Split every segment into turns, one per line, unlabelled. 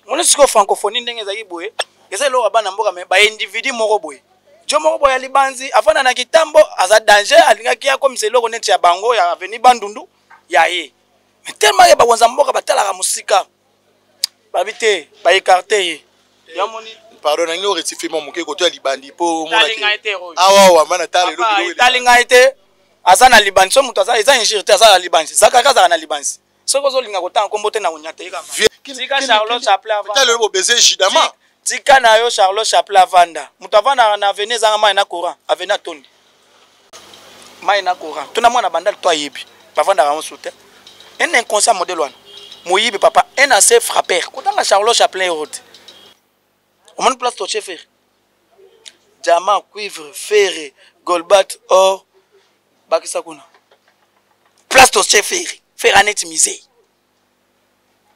Mona siko francophonie ndenge za boye. Eza lo bana mboka me ba individu moko boye. Jo moko boye libanzi afana na kitambo aza danger alingaki ya comme seloko neti ya bango ya avenue Bandundu ya ye. Mais tellement ya ba wanza mboka batala musika. Babité ba écarter ye. Ya moni
pardon nangi o rectifier mon moké côté libandi po mona
ke.
Ah wa mana tala
lo talinga été azana libanzi so mutu aza eza injurité azana libanzi zakaka za na libanzi. Soko zo linga kotanga kombote na unyate kama. Tika Charlotte Chaplin avant.
Tala le baiser jidama.
Tika na yo Charlotte Chaplin vanda. Mutu avanda na avenue zanga mai na courant, avenue Tondi. Mai na courant. Tuna mwana bandal to yebi. Bavanda ka soute. Un inconscient modèle wana. Moyibi papa, un assez frappeur. Kotanga Charlotte Chaplin route. On a place to chef. Diamant, cuivre, fer, golbat, or, bakisa kuna. Place to chef. Faire un misé.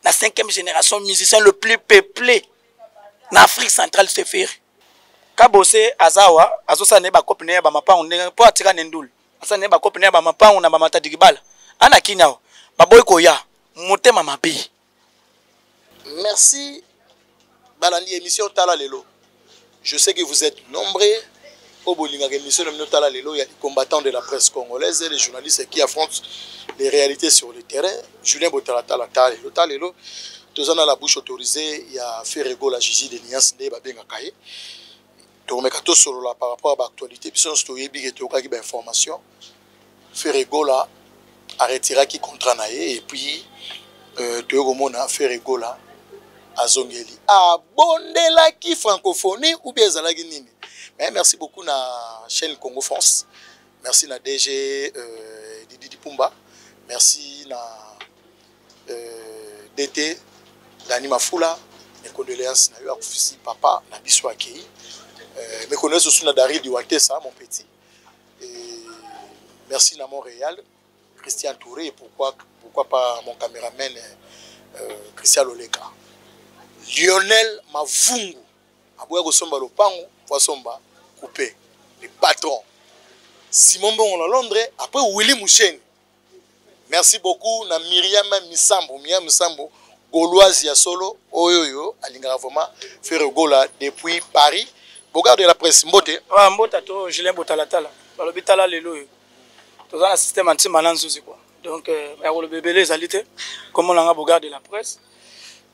La 5e génération musicien le plus peuplé en Afrique centrale se fait. Kabose azawa azosa ne ba kopine ya ba mapangu ndenge po atika nendul. Asa ne ba kopine ya ba mapangu na ba mata digibala. Ana kinyao. Baboy koya motema mabe.
Merci balandi émission Tala Lelo. Je sais que vous êtes nombreux au bolinga émission de Tala Lelo, il y a des combattants de la presse congolaise et les journalistes qui affrontent les réalités sur le terrain. Julien Botala Tala Lelo Tala Lelo. Tous ans à la bouche autorisée, il y a Ferrego la Gigi de Nias ne babenga kaye. Donc mais kato solo là par rapport à l'actualité, puis on se toye bi et oka ki ba information. Ferrego là a retiré qui contrat naé et puis Toyo mona Ferrego là azongeli. Abondela ki francophonie ou bien zalaki nini. Mais merci beaucoup na chaîne Congo France. Merci na DG Didi Pumba. Merci na DT Dani Mafula. Mes condoléances na yo akufisi papa na biso akei. Mes condoléances aussi na Dari Diwatesa mon petit. Et merci na Montréal Christian Touré et pourquoi pas mon caméraman Christian Loleka. Lionel Mavungu. Aboya kosomba lopango Wasomba coupé les patrons. Simon Bon en Londres après Willy Mouchen. Merci beaucoup na Myriam Misambo Gauloise ya solo oyoyo alingara vraiment faire gola depuis Paris. Regarde la presse mbote.
Ah mbota to Julien Botalatala. Balobi tala lelo yo. To za système anti mananzuzi quoi. Donc ya ko le bébé les alite comme on a regardé la presse.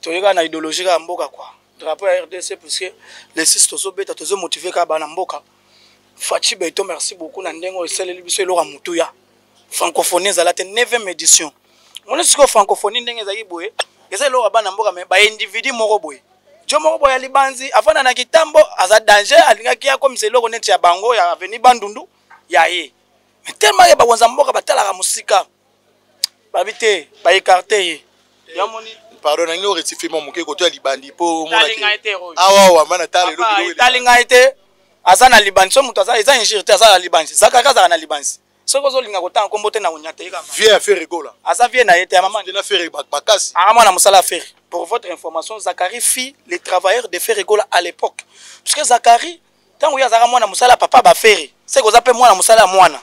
To yeka na idéologie ka mboka quoi. Drapeau à RDC parce que les six tozo beta tozo motivé ka bana mboka. Fachi Beto merci beaucoup na ndengo esele biso lo ka mutuya. Francophonie zalate 9e édition. On est sur francophonie ndenge za boye. Eza lo bana mboka me ba individu moko boye. Jo moko boye libanzi afana na kitambo aza danger alingaki ya comme seloko neti ya bango ya avenue Bandundu ya ye. Mais tellement ya ba wanza mboka batala ka musika. Babité ba écarter ye. Ya moni
pardon nangi o rectifier mon moké côté libandi po mona
ki.
Ah wa mana tala lelo.
Talinga été azana libanzi so mutu aza eza injurité azana libanzi. Zakaka za na libanzi. Soko zo linga kotanga kombote na unyate kama.
Viens faire rigola.
Asa vient na yete ya maman.
Dina faire bakasi.
Mwana musala faire. Pour votre information, Zachary fit les travailleurs de Ferregola à l'époque. Parce que Zachary, tant que Zachary mwana musala papa ba faire. C'est que vous appelez mwana musala mwana.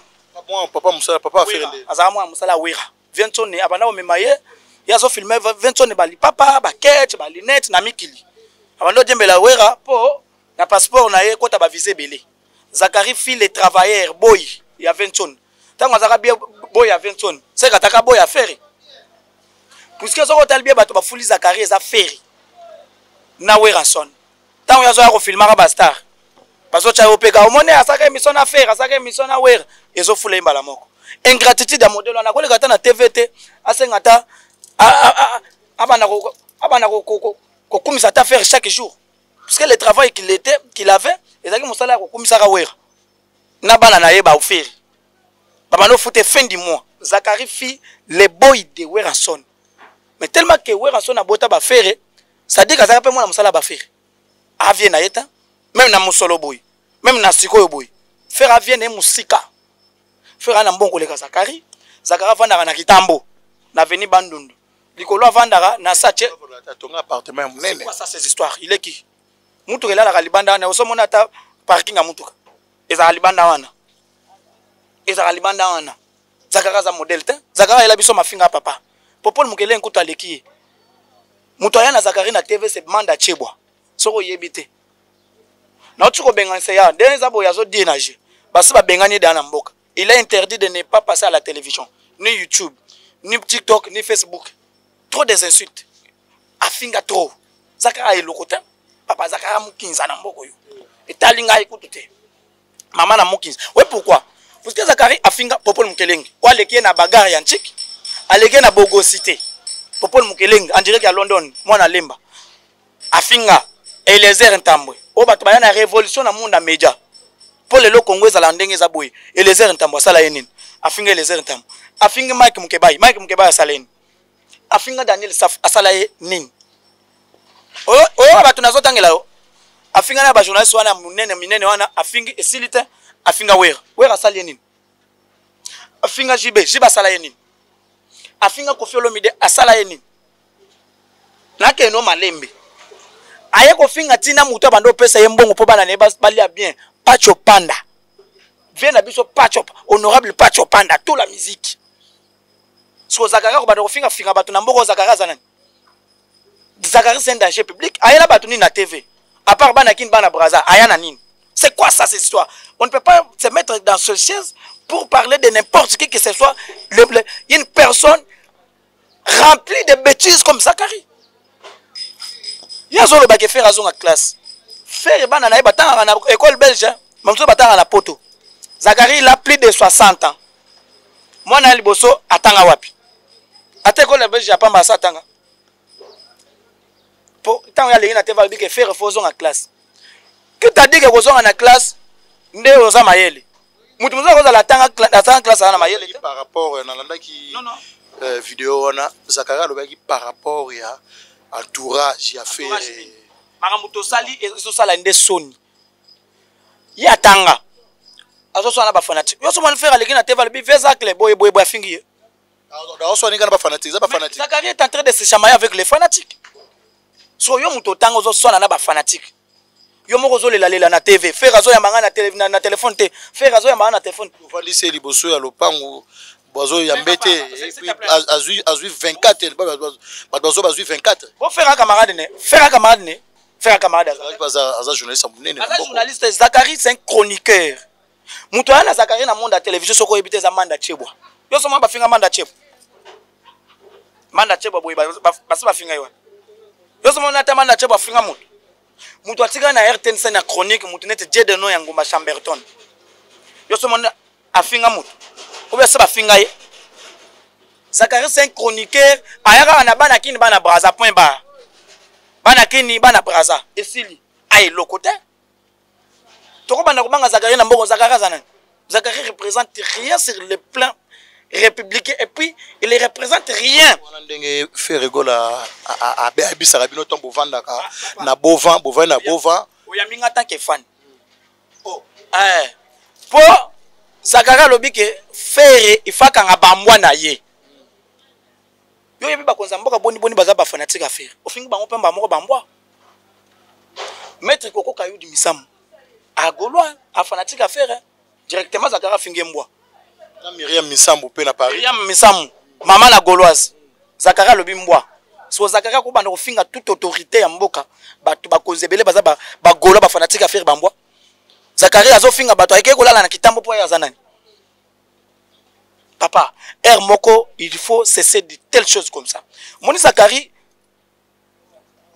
Moi papa musala papa faire.
Azara mwana musala wera. Vientone abana o memaye. Yazo filmer vientone bali papa ba ketch ba linette na mikili. Abando djembela wera po na passeport na ye kota ba viser belé. Zachary fit les travailleurs boy ya vientone. Tant que Zachary boy ya vientone. C'est que taka boy ya faire. Puisque ce hôtel bien bato ba fuli Zachary eza faire. Na werason. Tant yazo ya ko filmaka ba star. Bazo cha opeka omone asaka émission na faire, asaka émission na wera. Ezo fula imbala moko. Ingratitude ya modèle wana ko lekata na TVT asengata abana ko kumisa ta faire chaque jour. Parce que le travail qu'il avait, ezaki musala ko kumisa ka wera. Na bana na ye ba offer. Baba no foute fin du mois. Zachary fit les boys de Werason. Mais tellement que Werason a bota ba faire, ça dit que ça peut moi na musala ba faire. Avien na yeta, même na musolo boy, même na sikoyo boy. Faire avien na musika. Faire na mbongo leka Zachary, Zachary vanda na kitambo, na veni Bandundu. Likolo vanda na sache
ton appartement munene.
Quoi ça ces histoires, il est qui? Mutu kelala ka libanda na osomona ta parking ya mutuka. Eza libanda wana. Eza libanda wana. Zachary za model te. Zachary ela biso mafinga papa. Popol mukele nkuta leki. Mutu aya na Zakari na TV c'est Manda Chebwa. Soko yebite. Na tu ko benganse ya, denza bo yazo dienager. Basi ba bengani dans mboka. Il est interdit de ne pas passer à la télévision, ni YouTube, ni TikTok, ni Facebook. Trop des insultes. Afinga trop. Zakara est lokota. Papa Zakara mukinza na mboko yo. Et talinga écoute. Maman na mukinza. Ouais pourquoi? Parce que Zakari afinga Popol Mukelenge. Wa leki na bagarre ya nchik. Aleki na bogosité. Popol Mukelenge en direct à London, moi na Lemba. Afinga Eliezer Ntambwe. O bato ba na révolution na monde média. Pour le Congo ezala ndenge za boye. Eliezer Ntambwe sala yenini. Afinga Eliezer Ntambwe. Afinga Mike Mukebai. Mike Mukebai asala yenini. Afinga Daniel Saf asala yenini. O bato nazotangela yo. Afinga na ba journaliste wana minene wana afinga esilite afinga wera asala yenini. Afinga Jibe asala yenini. Afinga Koffi Olomide asala yenini. Nake no malembe. Aye kofinga tina mutu bando pesa yembongo po bana ne balia bien. Pacho Panda. Viens na biso Pacho, honorable Pacho Panda, toute la musique. So Zakara ko bando kofinga finga batu na mboko Zakara zanani. Zakara c'est un danger public. Aye la batu ni na TV. À part bana kin bana braza, aya na nini. C'est quoi ça cette histoire? On ne peut pas se mettre dans ce chaise pour parler de n'importe qui que ce soit. Il y a une personne remplie de bêtises comme Zakari. Il y a zolo bake faire azonga classe. Faire bana na batanga na école belge, mamso batanga na poto. Zakari il a plus de 60 ans. Moi na liboso atanga wapi? Ata école belge pas masa atanga. Pour tant ya leki na te va bike faire fozonga en classe. Que t'as dit que kozonga na classe nde oza mayele. Mutu muzo koza la tanga classe na mayele
par rapport na landa ki
non
vidéo wana Zakari lobaki par rapport ya entourage ya fait
maramuto sali ezo sala nde soni ya tanga azo sona ba fanatique yo so mon frère aleki na te va le visa que boy afingi
da so ni kana ba fanatique za ba fanatique.
Zakari est en train de se chamailler avec les fanatiques. So yo muto tanga ozo sona na ba fanatique. Yo moko zo lela na TV, frère azo ya manga na téléphone te, frère azo ya manga na téléphone.
Vous lycée liboso ya lopango bozo ya mbete et puis azui 24 bazo bazui 24.
Bon frère camarade ne, frère camarade
aza journaliste munene.
Aza journaliste Zakari c'est un chroniqueur. Muto ana Zakari na monde à télévision soko ebité za Manda Chebwa. Yo soma ba finga Manda Chebwa. Manda Chebwa boy basi ba finga yo. Yo soma na ta Manda Chebwa finga muto. Muto atika na RTNC na chronique muto net Jede no ya Ngomba Chamberton. Yo soma na afinga muto. Obe se ba finga ye. Zakari c'est un chroniqueur, ayaka na bana kini bana braza point bar. Bana kini bana braza esili ay lokote. Toko bana ko banga Zakari na mboko Zakari zanani. Zakari représente rien sur le plan républicain et puis il ne représente rien.
On ndenge fait rigola a bisara bino tombo vanda ka na bovan na bovan.
Oyaminga tant que fan. Oh po Zakari lobi ke faire il faut kanga bambwa na ye. Yo yebi ba konza mboka boni baza ba fanatique affaire. Ofingi bango pemba moko bambwa. Maître Koko Kayudi Misamu. A Gaulois a fanatique affaire directement Zakari fingi mbwa.
Na Myriam Misambu pe na Paris.
Myriam Misamu, maman la Gauloise. Zakari lobi mbwa. So Zakari ko banda kofinga toute autorité ya mboka. Batu ba kozebele baza ba Gaulois ba fanatique affaire bambwa. Zakari azo finga bato ayeke kolala na kitambo po ya zanani. Papa, Moko, il faut cesser de telles choses comme ça. Moni Zakari,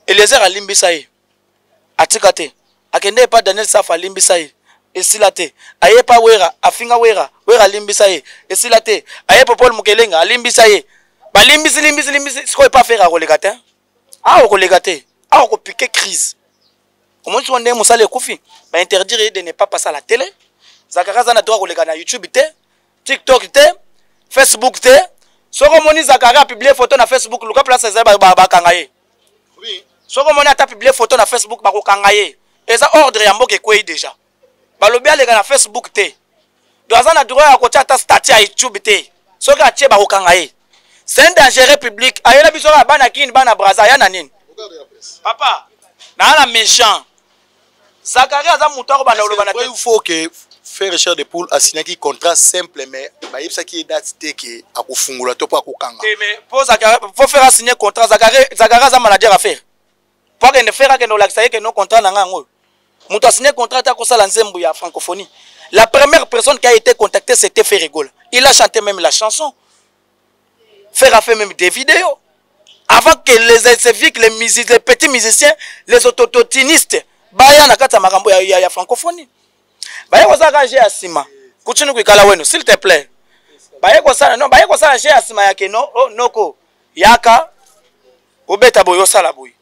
Eliezer a limbisaye. Atikate. Akende pas Daniel Saf a limbisaye. Esilate. Aye pa wera. Afinga wera. Wera limbisaye. Esilate. Aye Popol Mukelenga. Limbisaye. Ba limbisi. Ce qu'on pas faire à relegate. Ah, au relegate. Ah, au piquer crise. Comment tu on est moussale koufi? Ba interdire de ne pas passer à la télé. Zakari zana droit relegate na YouTube te. TikTok te. Facebook te. Soko moni Zakari a publié photo na Facebook. Luka place za ba kangaye.
Oui.
Soko moni a publié photo na Facebook ba ko kangaye. Eza ordre ya mboke kwei déjà. Balobi alega na Facebook te. Doaza na droit ya ko chata statut ya YouTube te. Soki atie ba ko kangaye. C'est un danger public. Ayela biso ba bana kin bana braza ya na nini? Papa, na la méchant. Zakari aza muto ko bana oloba na
il faut que Frère Richard de Poule a signé un contrat simple, mais il y a une date qui a fungula to pa kokanga.
Mais faut faire signer contrat Zagara za manager à faire. Pour que ne faire que no lakisa que no contrat na ngango. Muto a signé contrat ta ko sala nzembo ya francophonie. La première personne qui a été contactée c'était Ferregola. Il a chanté même la chanson. Faire a fait même des vidéos. Avant que les civiques, les petits musiciens, les autototinistes, baya na kata makambo ya francophonie. Baya ko sala j'ai asima. Kuchinu kuikala wenu s'il te plaît. Baya ko sala j'ai asima yake no noko yaka obeta boyo sala boy.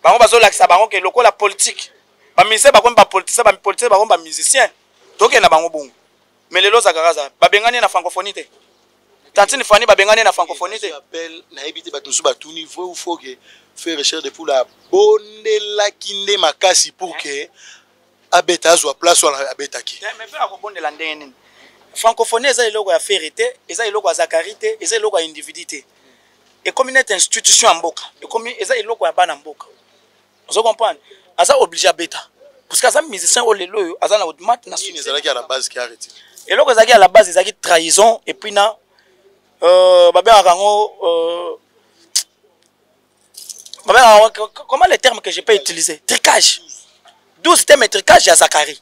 Bango bazo lakisa bango ke lokola politique. Ba musicien ba komba politicien ba politicien ba komba musicien. Toke na bango bongo. Mais lelo Zagaraza ba bengani na francophonie te. Tantine Fani ba bengani na francophonie te.
Appel na ebiti ba tusu ba tout niveau faut que faire recherche de pour la bonne la kinde makasi pour que abeta zo place wala abeta ki.
Mais faire ko bonne la ndene. Francophonie eza iloko ya vérité, eza iloko ya zakarité, eza iloko ya individualité. Et comme une institution en mboka, et comme eza iloko ya bana mboka. Vous comprenez? Aza obligé à bêta. Parce que ça musicien au lelo aza na automat na
ni ezalaki à la base qui arrêté.
Et loko ezaki à la base ezaki trahison et puis na babé rango comment les termes que je peux utiliser? Tricage. 12 termes tricage ya Zakari.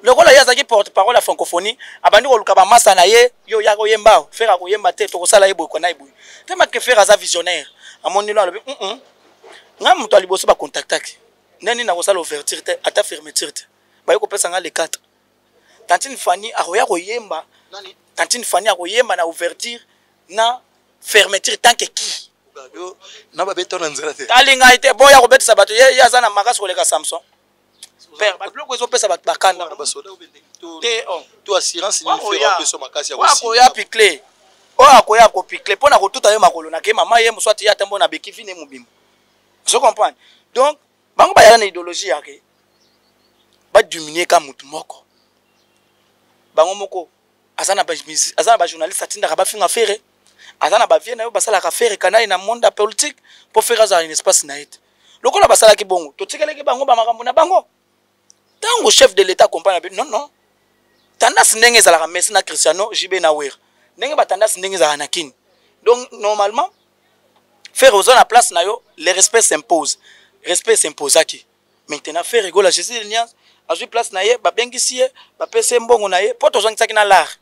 Le rôle ya Zaki porte-parole la francophonie, abandi ko lukaba masa na ye yo ya ko yemba, faire ko yemba te to ko sala yebo ko na ibu. Tellement que faire za visionnaire. Amoni lo alobi nga muto aliboso ba contactaki. Nani na ko sala ouverture te ata fermeture te. Ba yo ko pesa nga les 4. Tantine Fani akoya ko yemba. Nani? Tantine Fani akoya yemba na ouverture na fermeture tant que qui.
Na ba beto na nzela te.
Talinga ite boya ko betisa bato ye ya zana makasi ko leka Samson. Père, ba bloko ezo pesa bato bakanda.
Ba soda obende.
Te
to assurance ni faire peso makasi ya ko.
Wa ko ya picle. O akoya ko picle pona ko tuta yo makolo na ke mama ye muswati ya tembo na beki vine mubimo. Je comprends. Donc, bango ba yana idéologie yake. Ba diminuer ka mutu moko. Bango moko azana ba journaliste atinda ka ba finga fere. Azana ba vie na yo basala ka fere kana na monde politique pour faire ça un espace na it. Lokola basala ki bongo, to tikeleki bango ba makambo na bango. Tango chef de l'état comprend non. Tandas ndenge za la Messi na Cristiano JB na Wer. Ndenge ba tandas ndenge za Anakin. Donc normalement faire aux zones à place na yo, le respect s'impose. Respect s'impose aki. Maintenant faire rigola Jésus Alliance, a joué place na ye, ba bengisi ye, ba pese mbongo na ye, poto zongi na l'art.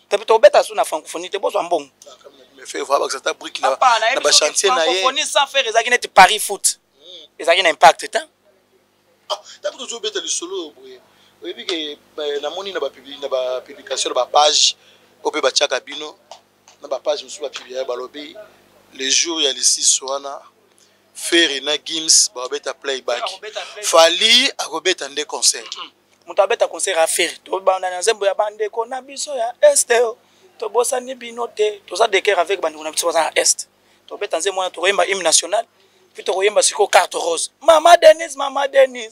Te to beta sou na francophonie te bozo mbongo.
Mais faire voir que ça t'a brique na ba chantier na ye.
Francophonie sans faire ezaki net Paris foot. Ezaki na impact ta.
Ah, t'as plutôt joué beta le solo boy. Oui bi que na moni na ba publication na ba page ope ba chaka bino na ba page musu ba publier ba lobby les jours ya les 6 wana faire na Gims ba beta playback. Fali akobeta nde concert.
Mutu abeta concert à faire. To banda na nzembo ya bande ko na biso ya Esteo. To bosa ni bino te. To za décaire avec bande na biso za Est. To beta nzembo na to yemba hymne national. Puis to yemba siko carte rose. Mama Denise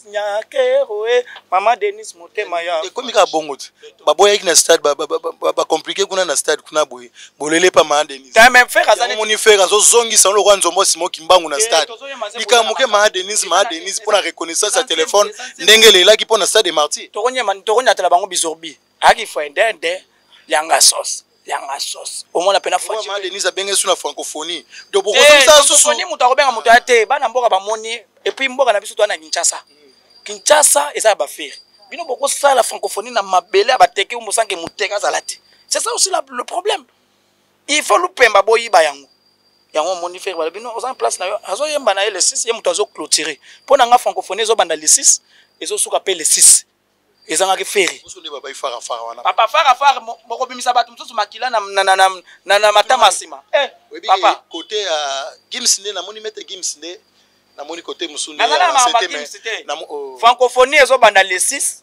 nyakero Mama Denise motema ya.
Et comme ka bongo. Ba boya ki na stade ba compliqué kuna na stade kuna boy. Bolele pa Mama Denise.
Ta même faire azani
moni faire azo zongi sans le roi nzombo simo kimbangu na stade. Bika muke Mama Denise pour la reconnaissance à téléphone ndenge lela ki pour na stade de Martyr.
To konya tala bango bizorbi. Aki fo ndende yanga sauce. Au moins la peine à faire.
Mama Denise a bien sur la francophonie. De beaucoup
ça francophonie mutu akobenga mutu ate bana mboka ba moni et puis mboka na biso to na Kinshasa. Kinshasa eza ba faire. Bino boko ça la francophonie na mabele ba teke umusange muteka zalati. C'est ça aussi le problème. Il faut le pemba boyi ba yango. Yango moni faire ba bino en place na yo azo yemba na le 6 ye mutu azo clôturer. Pona nga francophonie zo banda le 6 ezo suka pe le 6. Ezanga ke feri. Papa fara moko bimisa batu msusu makila na matama sima.
Papa côté Gims ne na moni mete Gims ne na moni côté musunde
na francophonie ezo banda les 6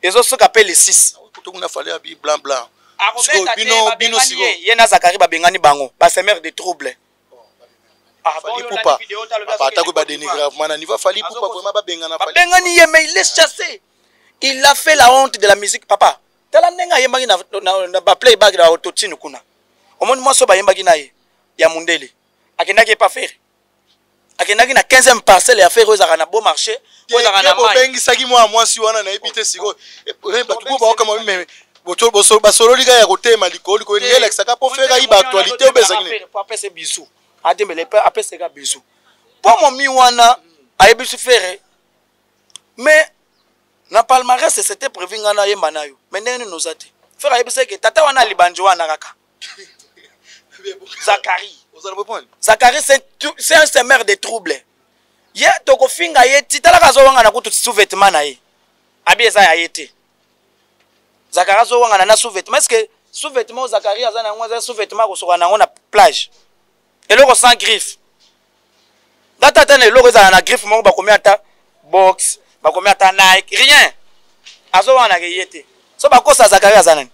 ezo soka pe les 6.
Tout na fallait abi blanc.
Bino sigo yena Zakari ba bengani bango ba semer de trouble.
Fali poupa. Papa ta ko ba dénigrement na niveau fali poupa vraiment ba bengana fali.
Bengani ye mais il laisse chasser. Il a fait la honte de la musique, papa. Tala nenga yembagi na ba playback na autotune kuna. Omoni mwaso ba yembagi na ye ya mundele. Akenda ke pas faire. akendaki na 15e parcelle ya faire ezaka na bon marché ezaka na mai
bengi saki moi si wana na ebité siko batu ba kama mais basololi ka ya kotema likolo ko ngela saka po faire iba actualité obezaki
po apese bisu adembele pe apese ka bisu po momi wana ayebisu faire mais na palmarès c'était prévu ngana yemba nayo mais ndenge nous ate faire ayebisa ke tata wana libanjo wana kaka Zachary c'est un semeur de troubles. Ye toko finga ye titala kazo wanga na kutu sous-vêtement na ye. Abi eza ya yete. Zachary zo wanga na sous-vêtement. Est-ce que sous-vêtement Zachary azana ngwa sous-vêtement ko soka na plage. Eloko sans griffe. Data tane eloko za na griffe moko ba komi ata box, ba komi ata Nike, rien. Azo wanga ke yete. So ba kosa Zachary azana.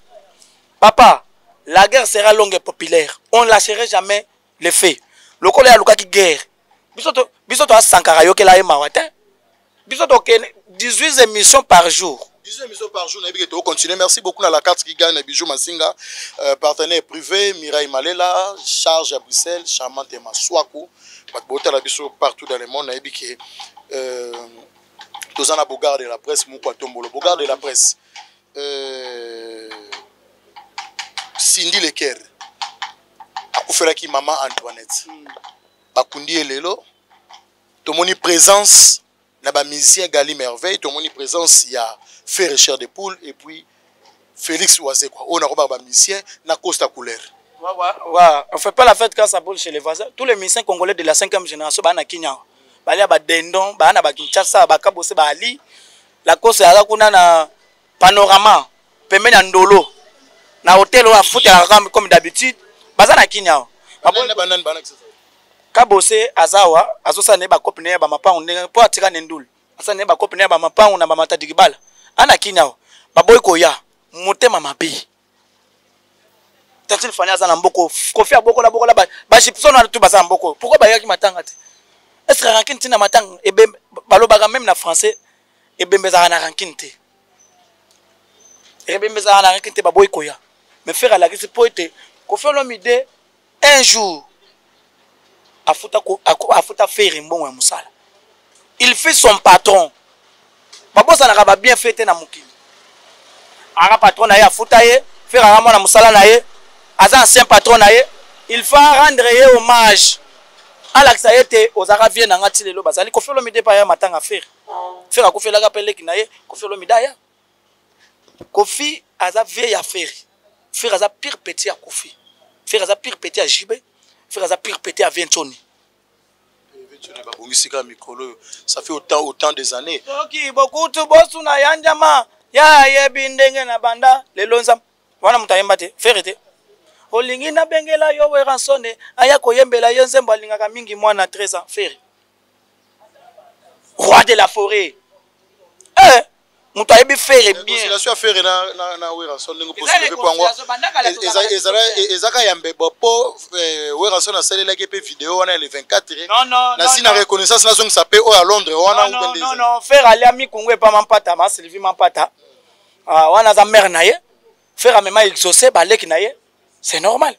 Papa, la guerre sera longue et populaire. On ne lâcherait jamais les faits. Le col est à l'ouka qui guerre. Bisoto a Sankara yoke la emawate. Bisoto 18 émissions par jour.
18 émissions par jour. On continue. Merci beaucoup à la carte qui gagne Bijou Masinga. Partenaire privé, Mireille Malela, charge à Bruxelles, charmante et Maswaku. Partout dans le monde. Tozana Bogard de la presse, Moukouatombolo. Bogard de la presse. Cindy Leker akufelaki maman Antoinette bakundi elelo tomoni présence na ba musicien Gali Merveille tomoni présence ya Frère Cher de Poule et puis Félix Oazé quoi on a ba musicien na Costa Couleur
on fait pas la fête quand ça boule chez les voisins tous les musiciens congolais de la 5e génération ba na Kenya balia ba Dendon ba na ba Kinshasa ba Kabose ba Ali la cause ya kuna na Panorama pembe na Ndolo na hôtel wa foot comme d'habitude baza na Kinyao Kabose azawa azosa ne ba copine ya ba mapangu ndenge po atika Ndul asa ne ba copine ya ba mapangu na ba matadi kibala ana Kinyao baboy ko ya motema mabe tatine fanya za na mboko kofia boko la ba chipso na tout baza mboko pourquoi ba yaki matanga te est-ce que rankin tina matanga e balobaga même na français e bembeza na rankin te e bembeza na rankin te baboy ko ya mais faire la crise pour être qu'on fait l'homme idée un jour afuta faire mbongo ya musala il fait son patron babo ça n'a pas bien fait na mukili ara patron na ye afuta ye faire ara na musala na ye aza ancien patron na ye il faut rendre ye hommage ala ça était aux arabiens na ngati lelo bazali ko fait l'homme idée pa ya matanga faire ko fait la kapele ki na ye ko fait l'homme idée Kofi aza vieille affaire faire aza pire petit à Kofi faire aza pire petit à Jibé faire aza pire petit à Vientoni
ça fait autant des années
ok beaucoup tu bosu na yanjama ya yebindenge na banda lelonza wana mutayemba te faire te olingi na bengela yo weransone aya koyembela yo nzembo alingaka mingi mwana 13 ans faire roi de la forêt mutu ayebi faire bien
la soit faire na weransone ngo possible pour ngo ezaka yambe bopo weransone asalela ke pe vidéo wana le 24 na sina reconnaissance na zongi sape o à Londres wana
non faire aller ami kongwe pa mampata ma Sylvie mampata wana za mère na ye faire mema exaucer baleki na ye c'est normal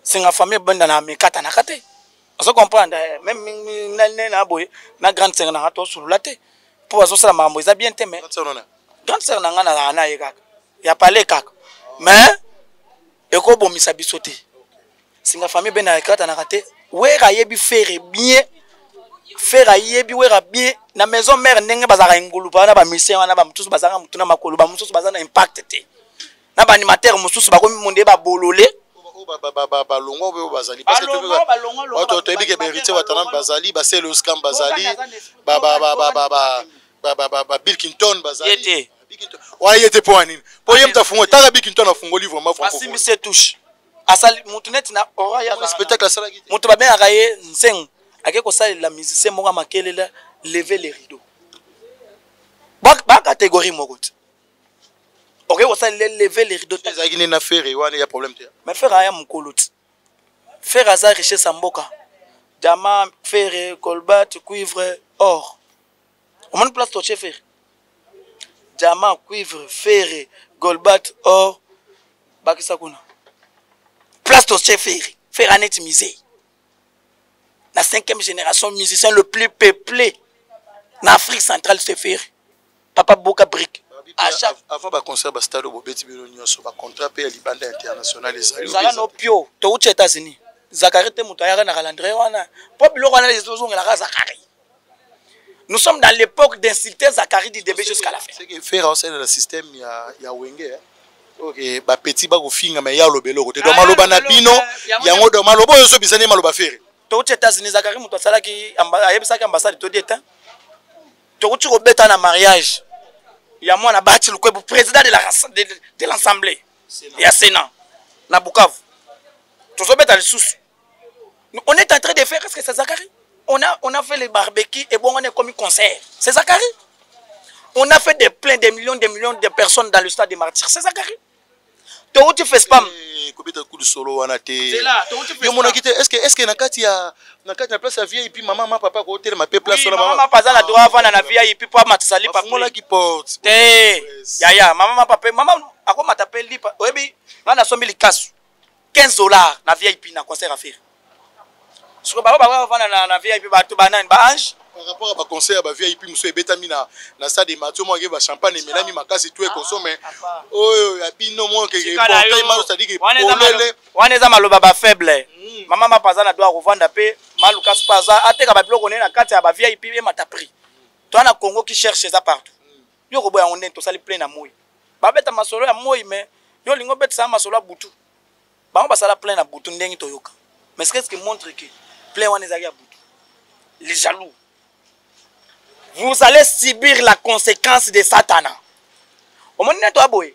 c'est nga famille banda na mekata na kate on comprendre même na boye na grande sœur na to sululate pour azosala mambo eza bien te mais grande sœur na ngana na ye kaka ya parler kaka mais eko bomisa biso te singa famille ben na kata na kate wera yebi faire bien faire yebi wera bien na maison mère ndenge bazaka ngulu pa na ba mission wana ba mutusu bazaka mutuna makolo ba mutusu bazana impact te na ba animateur mutusu ba komi monde ba bolole
balongo be bazali parce que auto toyebi ke berité watana bazali ba c'est le scam bazali ba Bilkington bazali wa yete po nini po yem ta fungo taka Bilkington afungo livre ma franco
asi mise touche asali mutu net na ora ya
spectacle asala ki
mutu ba ben akaye nseng ake ko sala la musicien monga makelela lever les rideaux ba catégorie moko ok ko sala lever les rideaux
ezaki ni na faire wana ya problème te
mais faire aya mukoluti faire aza richesse mboka diamant fer colbert cuivre or on met place toucher fer diamant cuivre fer colbert or bakisa kuna place toucher fer anet misé la 5e génération musicien le plus peuplé en Afrique centrale se faire. Papa Boka Brick.
Avant de concert, il y a un contrat pour Libanda international.
Nous allons au Pio, aux États-Unis. Zachary te Moutayara na calendrier wana. Pop wana les autres la Zachary. Nous sommes dans l'époque d'insulter Zachary du début jusqu'à la fin.
C'est que faire aussi dans le système il y a Wenge. OK, ba petit ba ko finga mais ya lobelo côté do maloba na bino, yango do malobo yo bisani maloba faire.
To aux États-Unis Zachary muto sala ki ayebisa ki ambassade to dieta. To uti ko beta na mariage. Ya mwana bati le président de l'Assemblée. Il y a Sénat na Bukavu. On est en train de faire, est-ce que c'est Zachary? On a fait les barbecues et bon, on est comme un concert. C'est Zachary? On a fait plein de millions de personnes dans le stade des Martyrs. C'est Zachary? Toi, tu fais spam. C'est là.
Est-ce que Nakati a place à vie et puis maman, papa, côté ma place
sur la maman, papa, la droit avant la vie et puis pas matisali pas.
Moi là qui porte.
Ya, maman, papa, maman, à quoi m'appelle li? Oui, on a sommi les casse. $15 na VIP na concert à faire. Ce que baba va na VIP ba to banane ba ange
par rapport à concert ba VIP muso ebetami na stade de Mathieu moi ba champagne melami makasi tout est consommé. Oh ya bino moi que porter mal ça dit que
wana za maloba ba faible. Mama ma paza na doit revendre pe maluka spaza ateka ba biloko na kati ya ba VIP e mata prix. Toi na Congo qui cherche ça partout. Yo ko boya on to sali plein na moi. Ba beta masolo ya moi mais yo lingo beta sa masolo butu. Bah, on va plein à bouton d'engi toyoka. Mais ce qui montre que plein on est à bouton. Les jaloux. Vous allez subir la conséquence de Satana. Au moins n'est toi boy.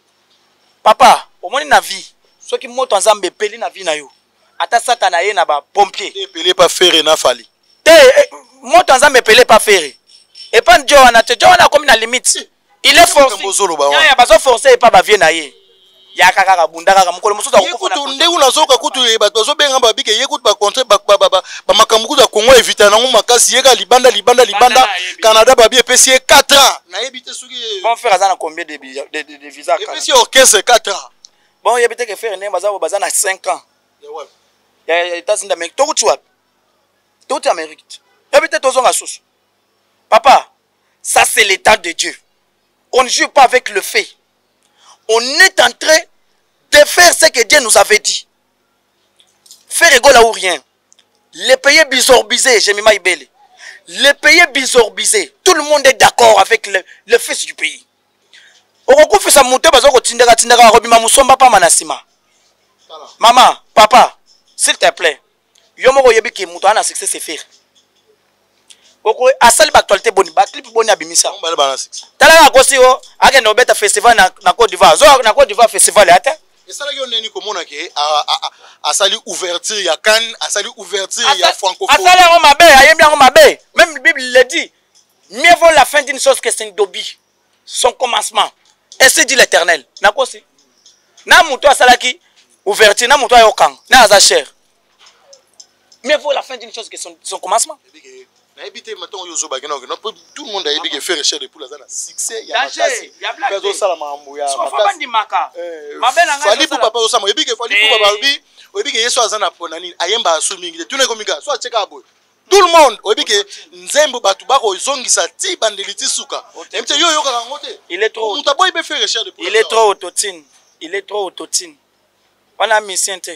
Papa, au moins na vie. Ceux qui montent ensemble peli na vie na yo. Ata Satana yé na ba pompier.
Peli pas faire na fali.
Te montent ensemble peli pas faire. Et pas Joana, Joana comme na limite. Il est forcé. Il y a pas forcé et pas ba vie na yé. Ya kaka bundaka mukolo musuza
kukutu ndeu nazoka kutu bato zo benga babike yekutu ba contrat ba makambu za Congo evita na makasi yeka libanda Canada babi epesi 4 ans na yebite suki
bon faire ça na combien de visa
epesi orchestre 4 ans
bon yebite que faire baza na 5 ans ya États-Unis d'Amérique to kutu wapi to kutu Amérique yebite tozonga susu papa ça c'est l'état de Dieu on ne joue pas avec le fait. On est en train de faire ce que Dieu nous avait dit. Faire égaux là ou rien. Les pays bisorbisés, j'ai mis ma ibele. Les pays bisorbisés, tout le monde est d'accord avec le fils du pays. Maman, papa, s'il te plaît, yomo yebi ki muto ana succès c'est faire. Oko asali actualité boni ba clip boni abimisa. Tala na kosi o ake no beta festival na Côte d'Ivoire. Zo na Côte d'Ivoire festival ata.
Et ça là yo neni komona ke asali ouverture ya Cannes, asali ouverture ya francophonie.
Asali ngo mabe, ayembi ngo mabe. Même la Bible le dit. Mieux vaut la fin d'une chose que son début. Son commencement. Ainsi dit l'Éternel. Na kosi. Na muto asalaki ouverture na muto ayokang. Na aza cher. Mieux vaut la fin d'une chose que son commencement.
Tout le monde a dit faire recherche de pour la succès. Il y a
des
ça tout le monde
il est trop il est trop autotine. Il est trop autotine. On a mis Sainte.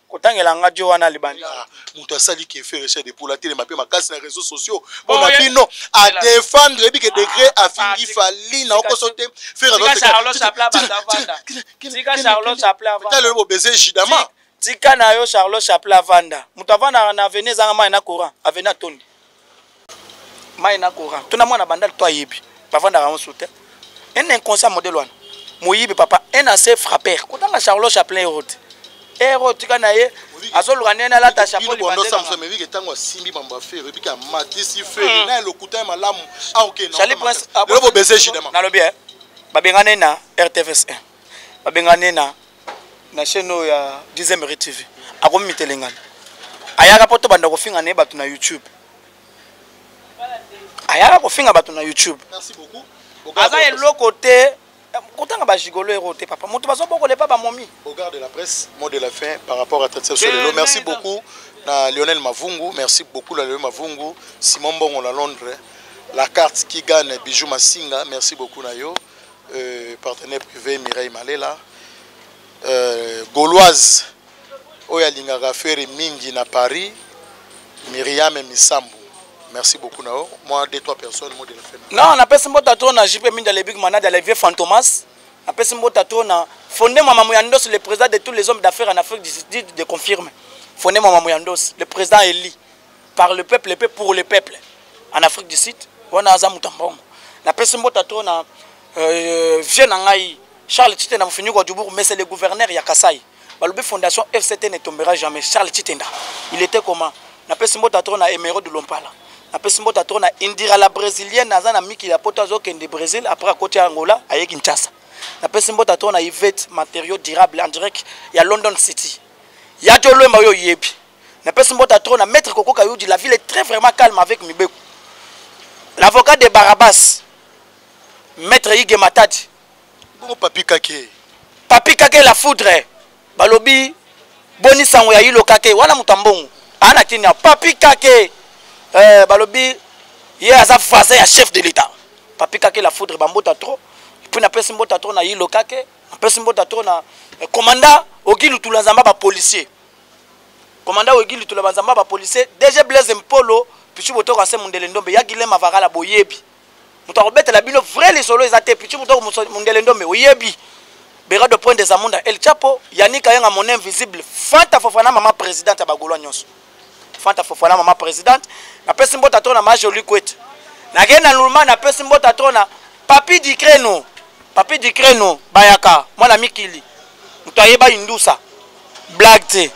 Kotangela ngadio wana libani
muto asali ki fait recherche de pour la télé mapé makasi na réseaux sociaux on a bino à défendre et que degré a fini fali na okosote faire
Charlotte Chaplin vanda tika Charlotte Chaplin vanda
le beau baiser jidama
tika na yo Charlotte Chaplin vanda muto avanda na veneza mai na courant avena tondi mai na courant tuna mwana bandal to ayebi bavanda ka soute un inconscient modèle wana moyibi papa un assez frappeur kotanga Charlotte Chaplin rote ero tika na ye azoluka nena la ta chapeau
libanais Samson me vike tango simbi mamba faire bika matisi faire na lokuta malamu ah OK non
Charlie Prince
le beau baiser jidama
na lobi babengane na RTVS 1 babengane na chaîne ya 10e Mérite TV akomi mitelengana ayaka poto banda ko finga ne batu na YouTube ayaka ko finga batu na YouTube
merci beaucoup
aza eloko te kotanga ba gigolo eroté papa moto bazo boko le papa momi.
Au garde de la presse, mot de la fin par rapport à cette session. Merci beaucoup à Lionel Mavungu, merci beaucoup à Lionel Mavungu, Simon Bongo à Londres, la carte qui gagne Bijou Massinga, merci beaucoup Nayo, partenaire privé Mireille Malela, Gauloise, Oya Lingara Ferre Mingi na Paris, Myriam Misambu. Merci beaucoup Nao. Moi, 2-3 personnes, mot de la fin.
Non, on appelle ce mot à tourner, JP Minda les Big Manade, les vieux Fantomas. On appelle ce mot à tourner, fondé Mama Mouyandos, le président de tous les hommes d'affaires en Afrique du Sud, de confirmer. Fondé Mama Mouyandos, le président élu par le peuple pour le peuple. En Afrique du Sud, on a Azam Mutambong. On appelle ce mot à tourner, vieux Nangaï, Charles Titenda Moufinou Gwadjoubourg, mais c'est le gouverneur Yakasai. La fondation FCT ne tombera jamais. Charles Titenda. Il était comment? On appelle ce mot à tourner, Emerald de Lompala. Après ce mot à tourner, Indira la brésilienne, Nazana Miki la potazo qui est de Brésil, après à côté Angola, à Kinshasa. Après ce mot à tourner, Yvette matériaux durables en direct, il y a London City. Il y a Jolo Mayo Yebi. Après ce mot à tourner, Maître Koko Kayoudi, la ville est très vraiment calme avec Mibekou. L'avocat de Barabas, Maître Ige Matadi.
Bon, Papi Kake.
Papi Kake la foudre. Balobi, Boni Sangoya Yilo Kake, Wana Mutambong. Anakinia, Papi Kake. Balobi, il y a un voisin, un chef de l'État. Papi Kake la foudre, Bambota trop. Et puis, on appelle Simbota trop, on a Yilo Kake. On appelle Simbota trop, on a commandant Ogilu Toulanzamba, policier. Commandant Ogilu Toulanzamba, policier. DG Blaise Mpolo, puis tu boto à Mundelendombe, Yagile Mavara la Boyebi. Nous avons la bino vrai les solos et puis tu boto Mundelendombe, Oyebi. Béra de point des amonda. El Chapo, Yannick Ayanga, mon invisible. Fanta Fofana, maman présidente à Bagolo Nyos. Fanta Fofana, maman présidente. Na pesi mbota tona ma joli kwete. Na gena nulma na pesi mbota tona papi di kreno. Papi di kreno bayaka. Mwana mikili. Mutayeba indusa. Blague te.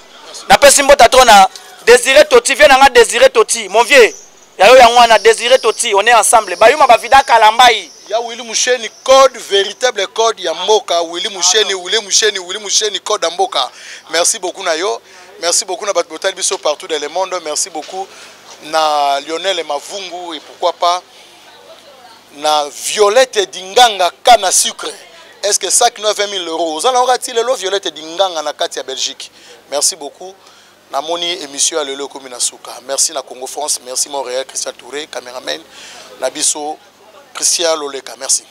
Na pesi mbota tona Désiré Toti vient nga Désiré Toti. Mon vieux. Yayo yangwana Désiré Toti, on est ensemble. Bayuma ba vida kalambai.
Ya Willy Moucheni code véritable code ya mboka Willy Moucheni code ya mboka. Merci beaucoup Nayo. Merci beaucoup na Batbotal biso partout dans le monde. Merci beaucoup na Lionel Mavungu et pourquoi pas na Violette Dinganga Kana Sucre. Est-ce que ça qui nous a 20 000 euros? Vous allez regarder le Violette Dinganga na Katia Belgique. Merci beaucoup. Na moni émission à Lelo Komina Souka. Merci na Congo France. Merci Montréal Christian Touré, caméraman. Nabiso Christian Loleka. Merci.